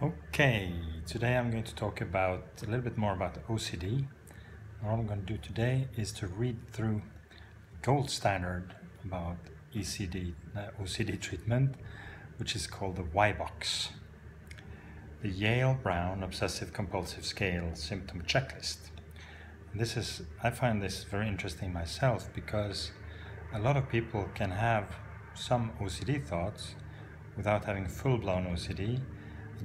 Okay, today I'm going to talk about a little bit more about OCD. And what I'm going to do today is to read through gold standard about OCD treatment, which is called the Y-Box, the Yale Brown Obsessive Compulsive Scale Symptom Checklist. And I find this very interesting myself because a lot of people can have some OCD thoughts without having full-blown OCD.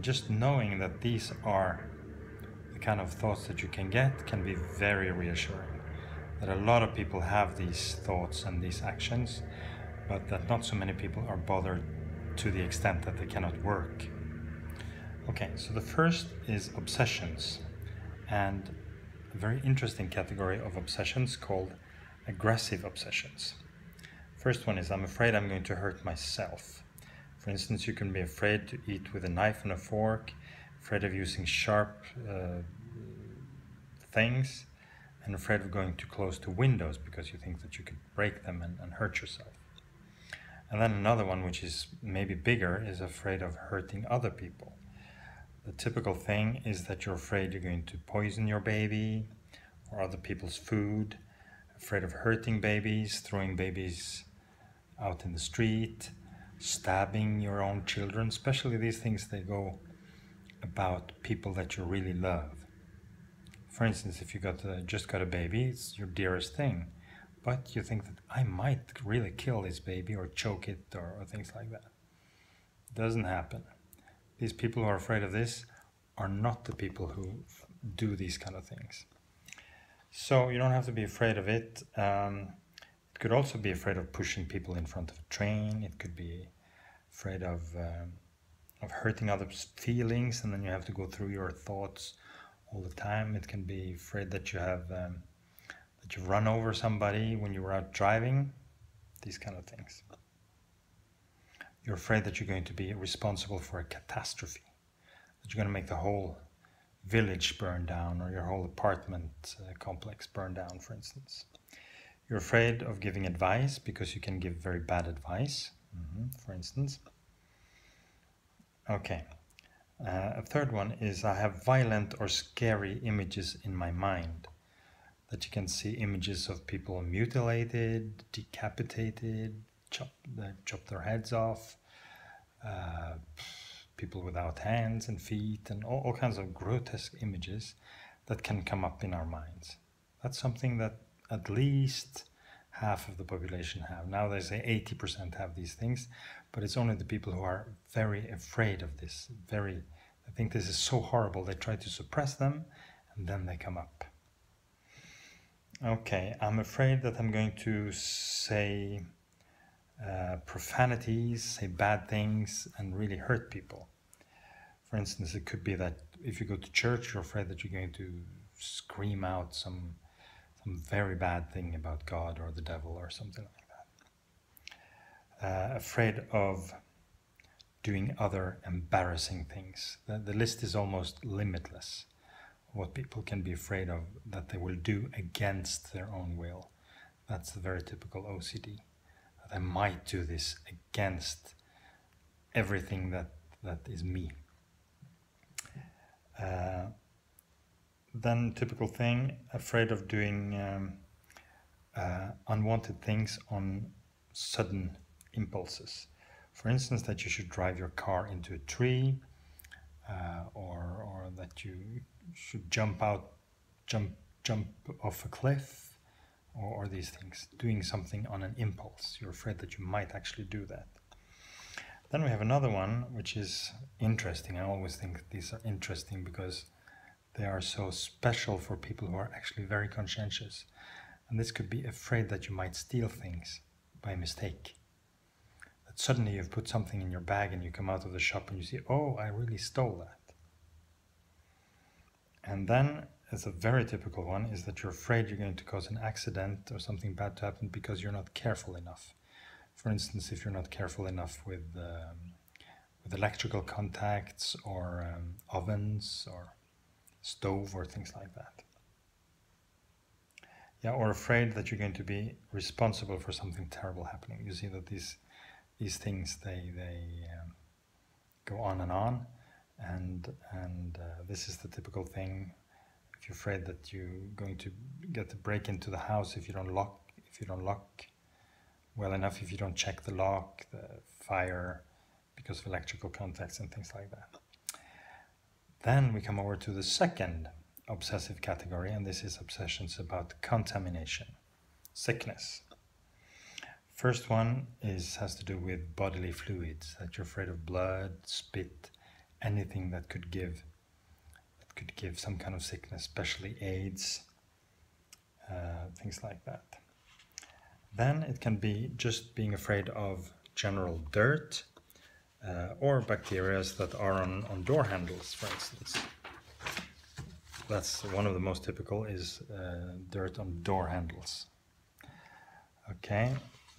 Just knowing that these are the kind of thoughts that you can get can be very reassuring. That a lot of people have these thoughts and these actions, but that not so many people are bothered to the extent that they cannot work. Okay, so the first is obsessions, and a very interesting category of obsessions called aggressive obsessions. First one is I'm afraid I'm going to hurt myself. For instance, you can be afraid to eat with a knife and a fork, afraid of using sharp things, and afraid of going too close to windows because you think that you could break them and hurt yourself. And then another one, which is maybe bigger, is afraid of hurting other people. The typical thing is that you're afraid you're going to poison your baby or other people's food, afraid of hurting babies, throwing babies out in the street, stabbing your own children, especially these things that go about people that you really love. For instance, if you just got a baby, it's your dearest thing, but you think that I might really kill this baby or choke it or things like that. It doesn't happen. These people who are afraid of this are not the people who do these kind of things. So you don't have to be afraid of it. It could also be afraid of pushing people in front of a train. It could be afraid of hurting others' feelings, and then you have to go through your thoughts all the time. It can be afraid that you've run over somebody when you were out driving. These kind of things. You're afraid that you're going to be responsible for a catastrophe, that you're going to make the whole village burn down or your whole apartment complex burn down, for instance. You're afraid of giving advice because you can give very bad advice, for instance. Okay. A third one is I have violent or scary images in my mind. That you can see images of people mutilated, decapitated, chop their heads off, people without hands and feet, and all kinds of grotesque images that can come up in our minds. That's something that at least half of the population have. Now they say 80% have these things, but it's only the people who are very afraid of this. I think this is so horrible, they try to suppress them, and then they come up. Okay, I'm afraid that I'm going to say profanities, say bad things, and really hurt people. For instance, it could be that if you go to church, you're afraid that you're going to scream out some very bad thing about God or the devil or something like that. Afraid of doing other embarrassing things. The list is almost limitless. What people can be afraid of that they will do against their own will. That's the very typical OCD. That I might do this against everything that is me. Then typical thing, afraid of doing unwanted things on sudden impulses. For instance, that you should drive your car into a tree, or that you should jump off a cliff, or these things. Doing something on an impulse. You're afraid that you might actually do that. Then we have another one, which is interesting. I always think these are interesting because they are so special for people who are actually very conscientious. And this could be afraid that you might steal things by mistake. That suddenly you've put something in your bag and you come out of the shop and you see, oh, I really stole that. And then, as a very typical one, is that you're afraid you're going to cause an accident or something bad to happen because you're not careful enough. For instance, if you're not careful enough with electrical contacts or ovens or stove or things like that. Yeah, or afraid that you're going to be responsible for something terrible happening. You see that these things, they go on and on. and this is the typical thing. If you're afraid that you're going to get to break into the house if you don't lock well enough, if you don't check the lock, the fire, because of electrical contacts and things like that. Then we come over to the second obsessive category, and this is obsessions about contamination, sickness. First one has to do with bodily fluids, that you're afraid of blood, spit, anything that could give some kind of sickness, especially AIDS, things like that. Then it can be just being afraid of general dirt or bacteria that are on door handles, for instance. That's one of the most typical, is dirt on door handles. Okay,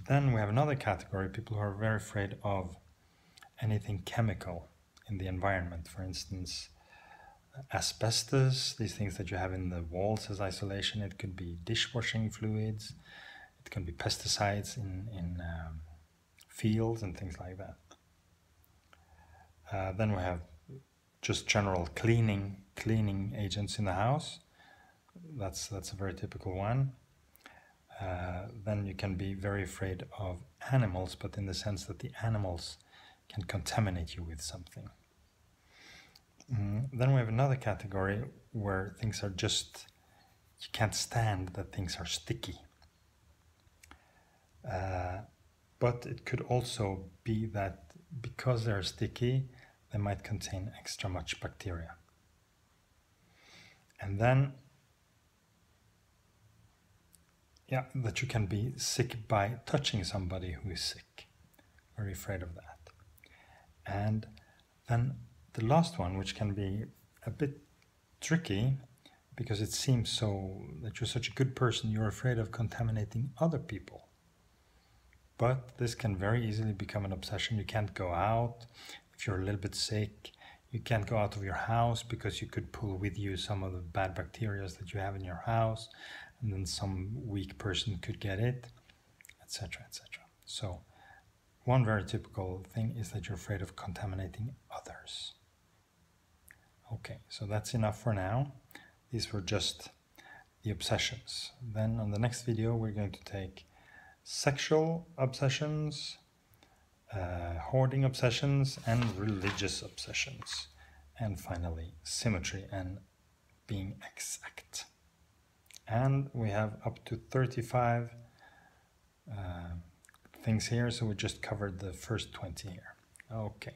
then we have another category, people who are very afraid of anything chemical in the environment. For instance, asbestos, these things that you have in the walls as isolation. It could be dishwashing fluids, it can be pesticides in fields and things like that. Then we have just general cleaning agents in the house. That's a very typical one. Then you can be very afraid of animals, but in the sense that the animals can contaminate you with something. Then we have another category where things are just, you can't stand that things are sticky. But it could also be that because they're sticky, they might contain extra much bacteria. And then, yeah, that you can be sick by touching somebody who is sick. Very afraid of that. And then the last one, which can be a bit tricky, because it seems so that you're such a good person, you're afraid of contaminating other people. But this can very easily become an obsession. You can't go out if you're a little bit sick. You can't go out of your house because you could pull with you some of the bad bacteria that you have in your house, and then some weak person could get it, etc., etc. So one very typical thing is that you're afraid of contaminating others. Okay, so that's enough for now. These were just the obsessions. Then on the next video we're going to take sexual obsessions, hoarding obsessions, and religious obsessions, and finally symmetry and being exact. And we have up to 35 things here, so we just covered the first 20 here. Okay.